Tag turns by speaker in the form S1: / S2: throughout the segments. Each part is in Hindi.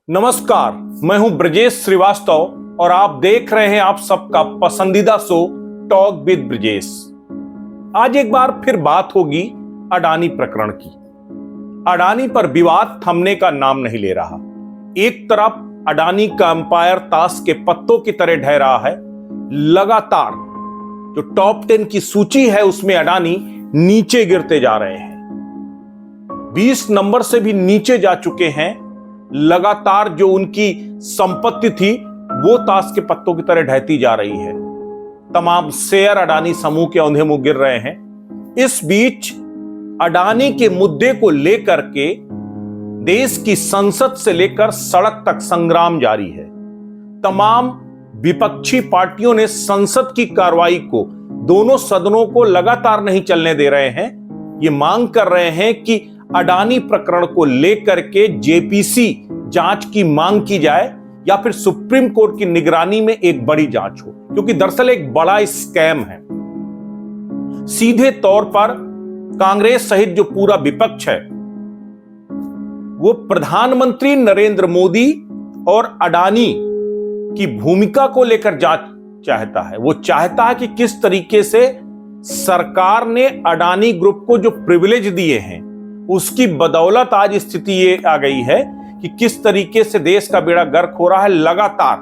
S1: नमस्कार, मैं हूं ब्रजेश श्रीवास्तव और आप देख रहे हैं आप सबका पसंदीदा शो टॉक विद ब्रजेश। आज एक बार फिर बात होगी अडानी प्रकरण की। अडानी पर विवाद थमने का नाम नहीं ले रहा। एक तरफ अडानी का अंपायर ताश के पत्तों की तरह ढह रहा है। लगातार जो टॉप 10 की सूची है उसमें अडानी नीचे गिरते जा रहे हैं। 20 नंबर से भी नीचे जा चुके हैं। लगातार जो उनकी संपत्ति थी वो ताश के पत्तों की तरह ढहती जा रही है। तमाम शेयर अडानी समूह के औंधे मुंह गिर रहे हैं। इस बीच अडानी के मुद्दे को लेकर के देश की संसद से लेकर सड़क तक संग्राम जारी है। तमाम विपक्षी पार्टियों ने संसद की कार्रवाई को, दोनों सदनों को लगातार नहीं चलने दे रहे हैं। ये मांग कर रहे हैं कि अडानी प्रकरण को लेकर के जेपीसी जांच की मांग की जाए या फिर सुप्रीम कोर्ट की निगरानी में एक बड़ी जांच हो, क्योंकि दरअसल एक बड़ा स्कैम है। सीधे तौर पर कांग्रेस सहित जो पूरा विपक्ष है वो प्रधानमंत्री नरेंद्र मोदी और अडानी की भूमिका को लेकर जांच चाहता है। वो चाहता है कि किस तरीके से सरकार ने अडानी ग्रुप को जो प्रिविलेज दिए हैं उसकी बदौलत आज स्थिति ये आ गई है कि किस तरीके से देश का बेड़ा गर्क हो रहा है। लगातार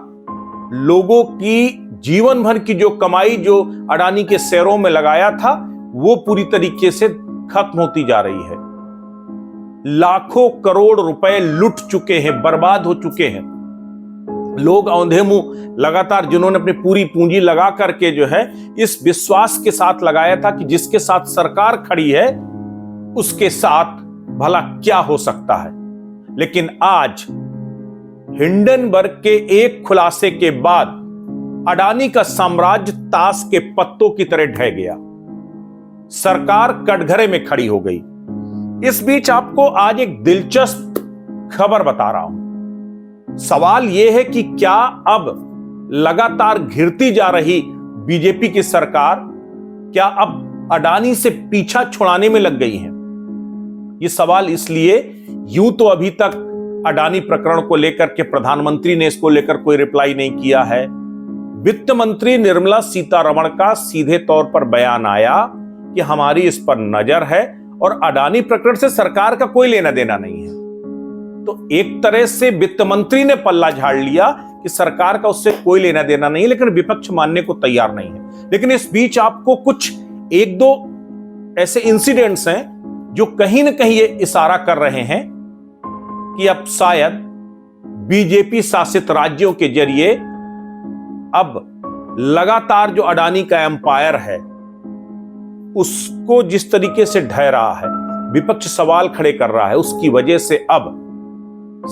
S1: लोगों की जीवन भर की जो कमाई जो अडानी के शेयरों में लगाया था वो पूरी तरीके से खत्म होती जा रही है। लाखों करोड़ रुपए लुट चुके हैं, बर्बाद हो चुके हैं। लोग औंधे मुंह लगातार जिन्होंने अपनी पूरी पूंजी लगा करके जो है इस विश्वास के साथ लगाया था कि जिसके साथ सरकार खड़ी है उसके साथ भला क्या हो सकता है। लेकिन आज हिंडनबर्ग के एक खुलासे के बाद अडानी का साम्राज्य ताश के पत्तों की तरह ढह गया। सरकार कटघरे में खड़ी हो गई। इस बीच आपको आज एक दिलचस्प खबर बता रहा हूं। सवाल यह है कि क्या अब लगातार घिरती जा रही बीजेपी की सरकार क्या अब अडानी से पीछा छुड़ाने में लग गई है? ये सवाल इसलिए, यूं तो अभी तक अडानी प्रकरण को लेकर के प्रधानमंत्री ने इसको लेकर कोई रिप्लाई नहीं किया है। वित्त मंत्री निर्मला सीतारमण का सीधे तौर पर बयान आया कि हमारी इस पर नजर है और अडानी प्रकरण से सरकार का कोई लेना देना नहीं है। तो एक तरह से वित्त मंत्री ने पल्ला झाड़ लिया कि सरकार का उससे कोई लेना देना नहीं, लेकिन विपक्ष मानने को तैयार नहीं है। लेकिन इस बीच आपको कुछ एक दो ऐसे इंसिडेंट्स हैं जो कहीं ना कहीं ये इशारा कर रहे हैं कि अब शायद बीजेपी शासित राज्यों के जरिए अब लगातार जो अडानी का एम्पायर है उसको जिस तरीके से ढह रहा है, विपक्ष सवाल खड़े कर रहा है, उसकी वजह से अब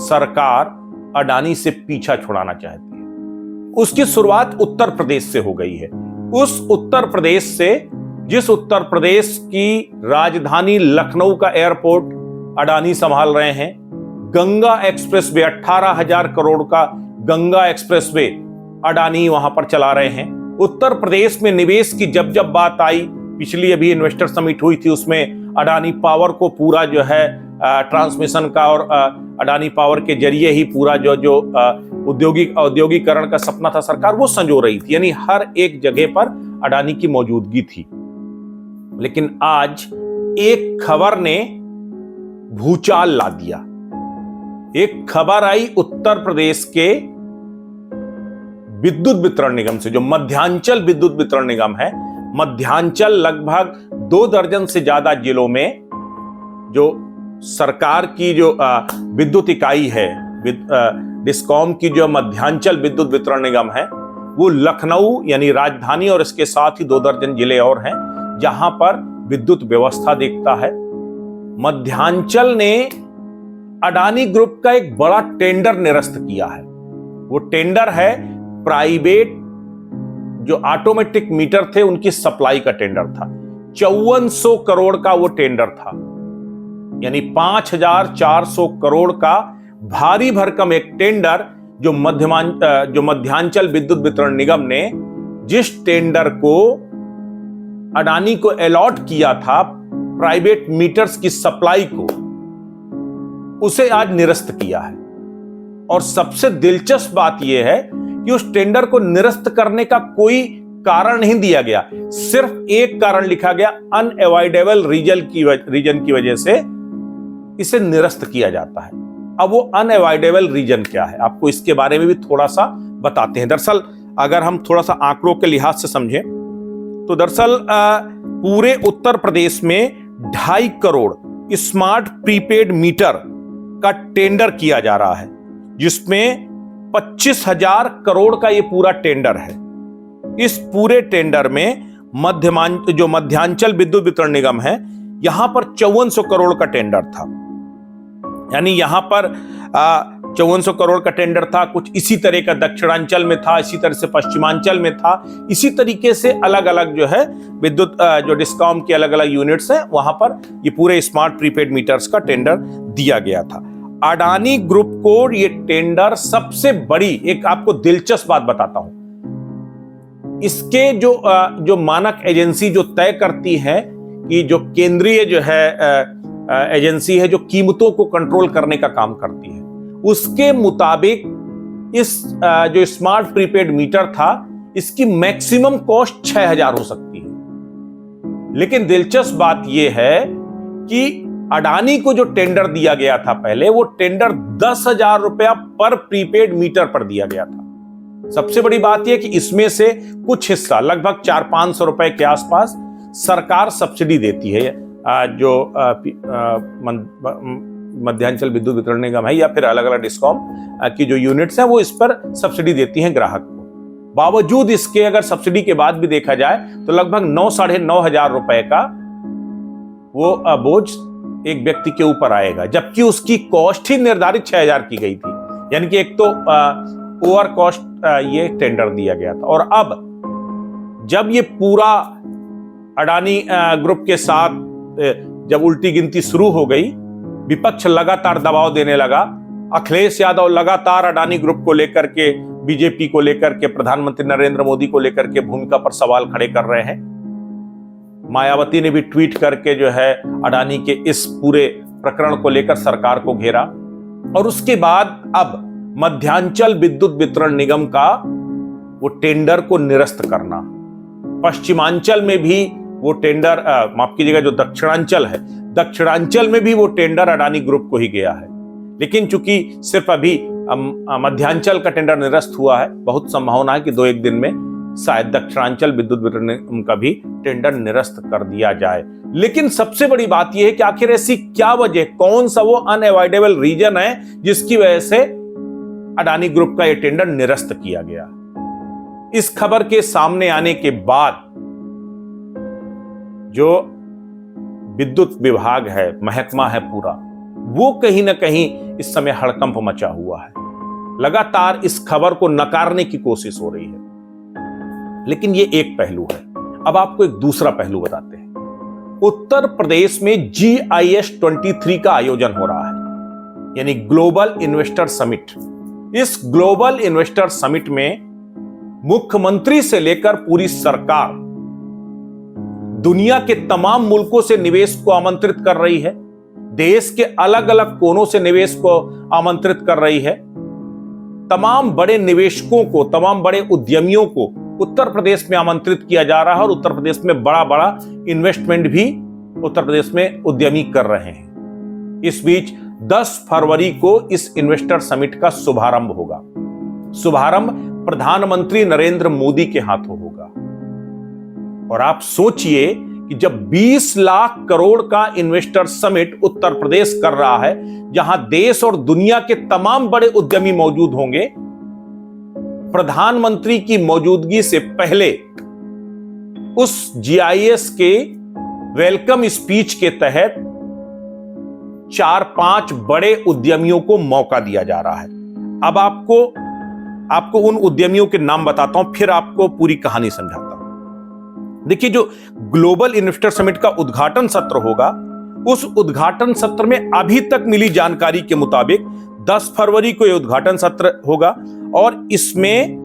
S1: सरकार अडानी से पीछा छुड़ाना चाहती है। उसकी शुरुआत उत्तर प्रदेश से हो गई है। उस उत्तर प्रदेश से, जिस उत्तर प्रदेश की राजधानी लखनऊ का एयरपोर्ट अडानी संभाल रहे हैं। गंगा एक्सप्रेसवे, 18,000 करोड़ का गंगा एक्सप्रेसवे अडानी वहां पर चला रहे हैं। उत्तर प्रदेश में निवेश की जब जब बात आई, पिछली अभी इन्वेस्टर समिट हुई थी, उसमें अडानी पावर को पूरा जो है ट्रांसमिशन का और अडानी पावर के जरिए ही पूरा जो औद्योगिकरण का सपना था सरकार वो संजो रही थी। यानी हर एक जगह पर अडानी की मौजूदगी थी। लेकिन आज एक खबर ने भूचाल ला दिया। एक खबर आई उत्तर प्रदेश के विद्युत वितरण निगम से, जो मध्यांचल विद्युत वितरण निगम है। मध्यांचल लगभग 2 दर्जन से ज्यादा जिलों में जो सरकार की जो विद्युत इकाई है, डिस्कॉम की जो मध्यांचल विद्युत वितरण निगम है, वो लखनऊ यानी राजधानी और इसके साथ ही 2 दर्जन जिले और हैं जहां पर विद्युत व्यवस्था देखता है। मध्यांचल ने अडानी ग्रुप का एक बड़ा टेंडर निरस्त किया है। वो टेंडर है प्राइवेट जो ऑटोमेटिक मीटर थे उनकी सप्लाई का टेंडर था। 5400 करोड़ का वो टेंडर था, यानी 5400 करोड़ का भारी भरकम एक टेंडर जो मध्यांचल विद्युत वितरण निगम ने जिस टेंडर को अडानी को अलॉट किया था प्राइवेट मीटर्स की सप्लाई को, उसे आज निरस्त किया है। और सबसे दिलचस्प बात यह है कि उस टेंडर को निरस्त करने का कोई कारण नहीं दिया गया, सिर्फ एक कारण लिखा गया, अनअवॉइडेबल रीजन की वजह से इसे निरस्त किया जाता है। अब वो अनअवॉइडेबल रीजन क्या है, आपको इसके बारे में भी थोड़ा सा बताते हैं। दरअसल अगर हम थोड़ा सा आंकड़ों के लिहाज से समझें तो दरअसल पूरे उत्तर प्रदेश में 2.5 करोड़ स्मार्ट प्रीपेड मीटर का टेंडर किया जा रहा है, जिसमें 25,000 करोड़ का ये पूरा टेंडर है। इस पूरे टेंडर में मध्यांचल विद्युत वितरण निगम है, यहां पर 5400 करोड़ का टेंडर था। यानी यहां पर 5400 करोड़ का टेंडर था। कुछ इसी तरह का दक्षिणांचल में था, इसी तरह से पश्चिमांचल में था, इसी तरीके से अलग अलग जो है विद्युत जो डिस्कॉम के अलग अलग यूनिट्स हैं वहां पर ये पूरे स्मार्ट प्रीपेड मीटर्स का टेंडर दिया गया था। अडानी ग्रुप को ये टेंडर सबसे बड़ी, एक आपको दिलचस्प बात बताता हूं, इसके जो मानक एजेंसी जो तय करती है कि जो केंद्रीय जो है एजेंसी है जो कीमतों को कंट्रोल करने का काम करती है, उसके मुताबिक इस जो स्मार्ट प्रीपेड मीटर था इसकी मैक्सिमम कॉस्ट 6,000 हो सकती है। लेकिन दिलचस्प बात यह है कि अडानी को जो टेंडर दिया गया था पहले, वो टेंडर 10,000 रुपया पर प्रीपेड मीटर पर दिया गया था। सबसे बड़ी बात यह कि इसमें से कुछ हिस्सा लगभग 400-500 रुपए के आसपास सरकार सब्सिडी देती है, जो मध्यांचल विद्युत वितरण निगम है या फिर अलग अलग डिस्कॉम की जो यूनिट्स हैं वो इस पर सब्सिडी देती हैं ग्राहक को। बावजूद इसके अगर सब्सिडी के बाद भी देखा जाए तो लगभग 9,500 रुपए का वो बोझ एक व्यक्ति के ऊपर आएगा, जबकि उसकी कॉस्ट ही निर्धारित 6,000 की गई थी। यानी कि एक तो ओवर कॉस्ट ये टेंडर दिया गया था। और अब जब ये पूरा अडानी ग्रुप के साथ जब उल्टी गिनती शुरू हो गई, विपक्ष लगातार दबाव देने लगा। अखिलेश यादव लगातार अडानी ग्रुप को लेकर के, बीजेपी को लेकर के, प्रधानमंत्री नरेंद्र मोदी को लेकर के भूमिका पर सवाल खड़े कर रहे हैं। मायावती ने भी ट्वीट करके जो है अडानी के इस पूरे प्रकरण को लेकर सरकार को घेरा। और उसके बाद अब मध्यांचल विद्युत वितरण निगम का वो टेंडर को निरस्त करना, पश्चिमांचल में भी वो टेंडर, माफ कीजिएगा, जो दक्षिणांचल है, दक्षिणांचल में भी वो टेंडर अडानी ग्रुप को ही गया है। लेकिन चूंकि सिर्फ अभी मध्यांचल का टेंडर निरस्त हुआ है, बहुत संभावना है कि 2-1 दिन में शायद दक्षिणांचल विद्युत वितरण निगम का भी टेंडर निरस्त कर दिया जाए। लेकिन सबसे बड़ी बात यह है कि आखिर ऐसी क्या वजह, कौन सा वो अनअवॉइडेबल रीजन है जिसकी वजह से अडानी ग्रुप का यह टेंडर निरस्त किया गया। इस खबर के सामने आने के बाद जो विद्युत विभाग है, महकमा है पूरा, वो कहीं ना कहीं इस समय हड़कंप मचा हुआ है। लगातार इस खबर को नकारने की कोशिश हो रही है। लेकिन ये एक पहलू है। अब आपको एक दूसरा पहलू बताते हैं। उत्तर प्रदेश में GIS 23 का आयोजन हो रहा है, यानी ग्लोबल इन्वेस्टर समिट। इस ग्लोबल इन्वेस्टर समिट में मुख्यमंत्री से लेकर पूरी सरकार दुनिया के तमाम मुल्कों से निवेश को आमंत्रित कर रही है, देश के अलग अलग कोनों से निवेश को आमंत्रित कर रही है। तमाम बड़े निवेशकों को, तमाम बड़े उद्यमियों को उत्तर प्रदेश में आमंत्रित किया जा रहा है और उत्तर प्रदेश में बड़ा बड़ा इन्वेस्टमेंट भी उत्तर प्रदेश में उद्यमी कर रहे हैं। इस बीच 10 फरवरी को इस इन्वेस्टर समिट का शुभारंभ होगा। शुभारंभ प्रधानमंत्री नरेंद्र मोदी के हाथों होगा। और आप सोचिए कि जब 20 लाख करोड़ का इन्वेस्टर समिट उत्तर प्रदेश कर रहा है, जहां देश और दुनिया के तमाम बड़े उद्यमी मौजूद होंगे, प्रधानमंत्री की मौजूदगी से पहले उस GIS के वेलकम स्पीच के तहत 4-5 बड़े उद्यमियों को मौका दिया जा रहा है। अब आपको उन उद्यमियों के नाम बताता हूं, फिर आपको पूरी कहानी समझाता हूं। देखिए, जो ग्लोबल इन्वेस्टर समिट का उद्घाटन सत्र होगा, उस उद्घाटन सत्र में अभी तक मिली जानकारी के मुताबिक 10 फरवरी को यह उद्घाटन सत्र होगा और इसमें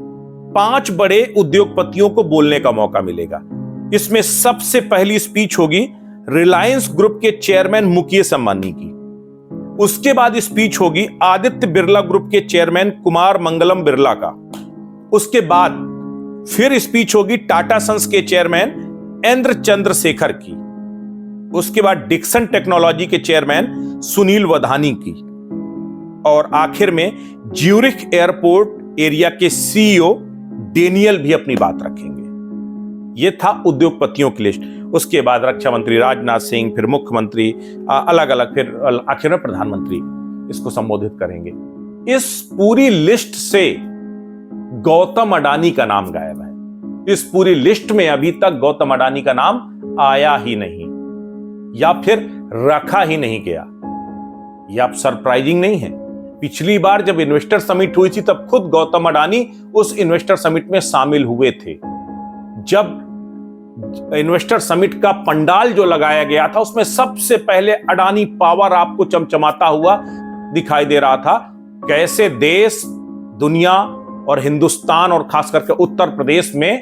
S1: 5 बड़े उद्योगपतियों को बोलने का मौका मिलेगा। इसमें सबसे पहली स्पीच होगी रिलायंस ग्रुप के चेयरमैन मुकेश अंबानी की। उसके बाद स्पीच होगी आदित्य बिरला ग्रुप के चेयरमैन कुमार मंगलम बिरला का। उसके बाद फिर स्पीच होगी टाटा सन्स के चेयरमैन इंद्र चंद्रशेखर की। उसके बाद डिक्सन टेक्नोलॉजी के चेयरमैन सुनील वधानी की। और आखिर में ज्यूरिख एयरपोर्ट एरिया के सीईओ डेनियल भी अपनी बात रखेंगे। यह था उद्योगपतियों की लिस्ट। उसके बाद रक्षा मंत्री राजनाथ सिंह, फिर मुख्यमंत्री अलग अलग, फिर आखिर में प्रधानमंत्री इसको संबोधित करेंगे। इस पूरी लिस्ट से गौतम अडानी का नाम गायब है। इस पूरी लिस्ट में अभी तक गौतम अडानी का नाम आया ही नहीं, या फिर रखा ही नहीं गया। यह अब सरप्राइजिंग नहीं है। पिछली बार जब इन्वेस्टर समिट हुई थी तब खुद गौतम अडानी उस इन्वेस्टर समिट में शामिल हुए थे। जब इन्वेस्टर समिट का पंडाल जो लगाया गया था उसमें सबसे पहले अडानी पावर आपको चमचमाता हुआ दिखाई दे रहा था। कैसे देश, दुनिया और हिंदुस्तान और खास करके उत्तर प्रदेश में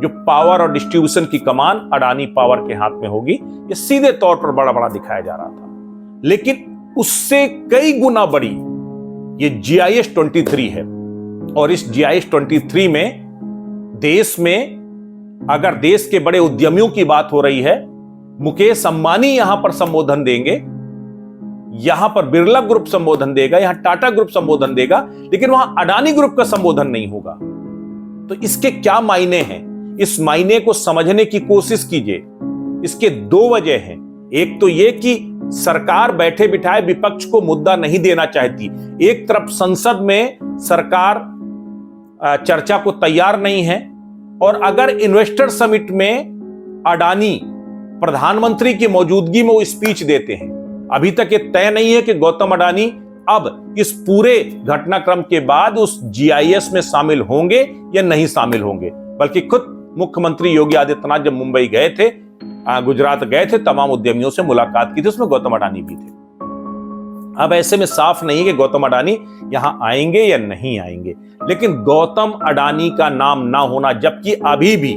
S1: जो पावर और डिस्ट्रीब्यूशन की कमान अडानी पावर के हाथ में होगी, ये सीधे तौर पर बड़ा बड़ा दिखाया जा रहा था। लेकिन उससे कई गुना बड़ी ये GIS 23 है। और इस GIS 23 में देश में अगर देश के बड़े उद्यमियों की बात हो रही है, मुकेश अंबानी यहां पर संबोधन देंगे, यहां पर बिरला ग्रुप संबोधन देगा, यहां टाटा ग्रुप संबोधन देगा, लेकिन वहां अडानी ग्रुप का संबोधन नहीं होगा। तो इसके क्या मायने हैं? इस मायने को समझने की कोशिश कीजिए। इसके दो वजह हैं। एक तो यह कि सरकार बैठे बिठाए विपक्ष को मुद्दा नहीं देना चाहती। एक तरफ संसद में सरकार चर्चा को तैयार नहीं है, और अगर इन्वेस्टर समिट में अडानी प्रधानमंत्री की मौजूदगी में वो स्पीच देते हैं, अभी तक ये तय नहीं है कि गौतम अडानी अब इस पूरे घटनाक्रम के बाद उस GIS में शामिल होंगे या नहीं शामिल होंगे। बल्कि खुद मुख्यमंत्री योगी आदित्यनाथ जब मुंबई गए थे, गुजरात गए थे, तमाम उद्यमियों से मुलाकात की थी, उसमें गौतम अडानी भी थे। अब ऐसे में साफ नहीं कि गौतम अडानी यहां आएंगे या नहीं आएंगे। लेकिन गौतम अडानी का नाम ना होना, जबकि अभी भी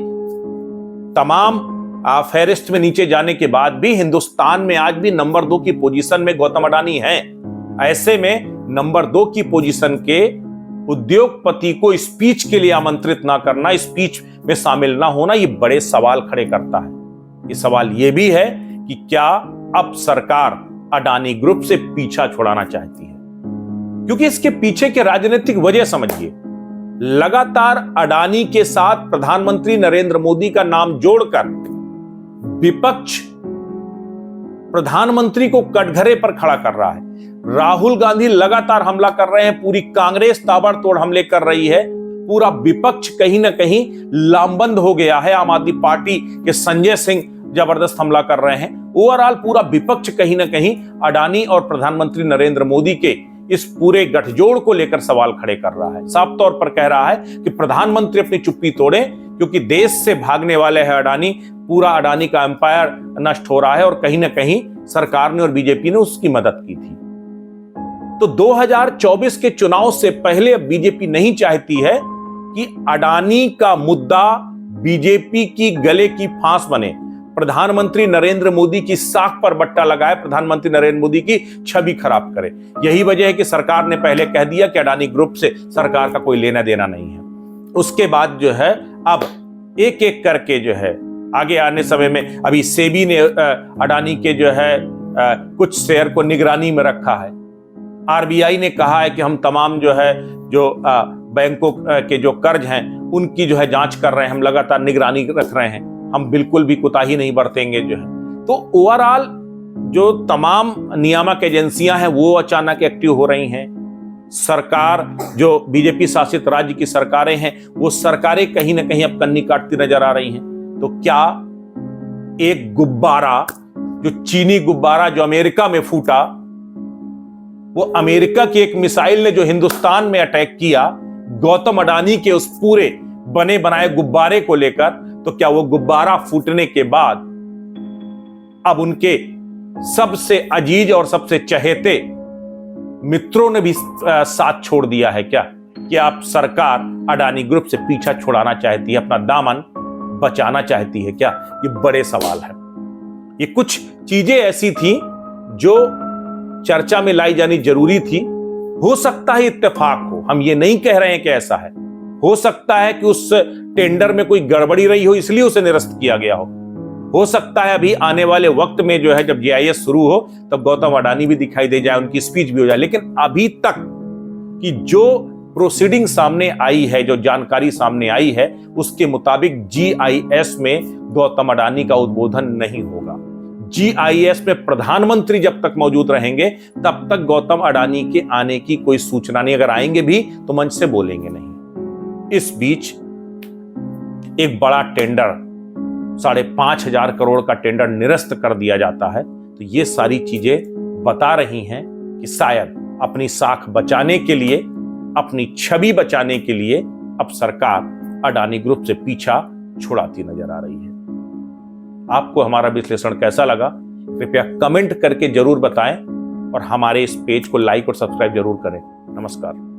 S1: तमाम फेहरिस्त में नीचे जाने के बाद भी हिंदुस्तान में आज भी नंबर 2 की पोजीशन में गौतम अडानी हैं। ऐसे में नंबर 2 की पोजीशन के उद्योगपति को स्पीच के लिए आमंत्रित ना करना, स्पीच में शामिल ना होना, ये बड़े सवाल खड़े करता है। ये सवाल ये भी है कि क्या अब सरकार अडानी ग्रुप से पीछा छुड़ाना चाहती है? क्योंकि इसके पीछे के राजनीतिक वजह समझिए। लगातार अडानी के साथ प्रधानमंत्री नरेंद्र मोदी का नाम जोड़कर विपक्ष प्रधानमंत्री को कटघरे पर खड़ा कर रहा है। राहुल गांधी लगातार हमला कर रहे हैं, पूरी कांग्रेस ताबड़तोड़ हमले कर रही है, पूरा विपक्ष कहीं ना कहीं लामबंद हो गया है। आम आदमी पार्टी के संजय सिंह जबरदस्त हमला कर रहे हैं। ओवरऑल पूरा विपक्ष कहीं ना कहीं अडानी और प्रधानमंत्री नरेंद्र मोदी के इस पूरे गठजोड़ को लेकर सवाल खड़े कर रहा है। साफ तौर पर कह रहा है कि प्रधानमंत्री अपनी चुप्पी तोड़े, क्योंकि देश से भागने वाले हैं अडानी। पूरा अडानी का एम्पायर नष्ट हो रहा है, और कहीं ना कहीं सरकार ने और बीजेपी ने उसकी मदद की थी। तो 2024 के चुनाव से पहले अब बीजेपी नहीं चाहती है कि अडानी का मुद्दा बीजेपी की गले की फांस बने, प्रधानमंत्री नरेंद्र मोदी की साख पर बट्टा लगाए, प्रधानमंत्री नरेंद्र मोदी की छवि खराब करे। यही वजह है कि सरकार ने पहले कह दिया कि अडानी ग्रुप से सरकार का कोई लेना देना नहीं है। उसके बाद जो है अब एक एक करके जो है आगे आने समय में, अभी सेबी ने अडानी के जो है कुछ शेयर को निगरानी में रखा है। RBI ने कहा है कि हम तमाम जो है जो बैंकों के जो कर्ज हैं उनकी जो है जांच कर रहे हैं, हम लगातार निगरानी रख रहे हैं, हम बिल्कुल भी कोताही नहीं बरतेंगे जो है। तो ओवरऑल जो तमाम नियामक एजेंसियां हैं वो अचानक एक्टिव हो रही हैं। सरकार, जो बीजेपी शासित राज्य की सरकारें हैं, वो सरकारें कहीं ना कहीं अब कन्नी काटती नजर आ रही हैं। तो क्या एक गुब्बारा, जो चीनी गुब्बारा जो अमेरिका में फूटा, वो अमेरिका की एक मिसाइल ने जो हिंदुस्तान में अटैक किया गौतम अडानी के उस पूरे बने बनाए गुब्बारे को लेकर, तो क्या वो गुब्बारा फूटने के बाद अब उनके सबसे अजीज और सबसे चहेते मित्रों ने भी साथ छोड़ दिया है क्या? कि आप सरकार अडानी ग्रुप से पीछा छुड़ाना चाहती है, अपना दामन बचाना चाहती है क्या? ये बड़े सवाल है। ये कुछ चीजें ऐसी थी जो चर्चा में लाई जानी जरूरी थी। हो सकता है इत्तेफाक हो, हम ये नहीं कह रहे हैं कि ऐसा है। हो सकता है कि उस टेंडर में कोई गड़बड़ी रही हो, इसलिए उसे निरस्त किया गया हो सकता है अभी आने वाले वक्त में जो है, जब जीआईएस शुरू हो तब गौतम अडानी भी दिखाई दे जाए, उनकी स्पीच भी हो जाए। लेकिन अभी तक कि जो प्रोसीडिंग सामने आई है, जो जानकारी सामने आई है, उसके मुताबिक जीआईएस में गौतम अडानी का उद्बोधन नहीं होगा। जीआईएस में प्रधानमंत्री जब तक मौजूद रहेंगे तब तक गौतम अडानी के आने की कोई सूचना नहीं। अगर आएंगे भी तो मंच से बोलेंगे नहीं। इस बीच एक बड़ा टेंडर, 5,500 करोड़ का टेंडर निरस्त कर दिया जाता है। तो ये सारी चीजें बता रही हैं कि शायद अपनी साख बचाने के लिए, अपनी छवि बचाने के लिए अब सरकार अडानी ग्रुप से पीछा छुड़ाती नजर आ रही है। आपको हमारा विश्लेषण कैसा लगा, कृपया कमेंट करके जरूर बताएं और हमारे इस पेज को लाइक और सब्सक्राइब जरूर करें। नमस्कार।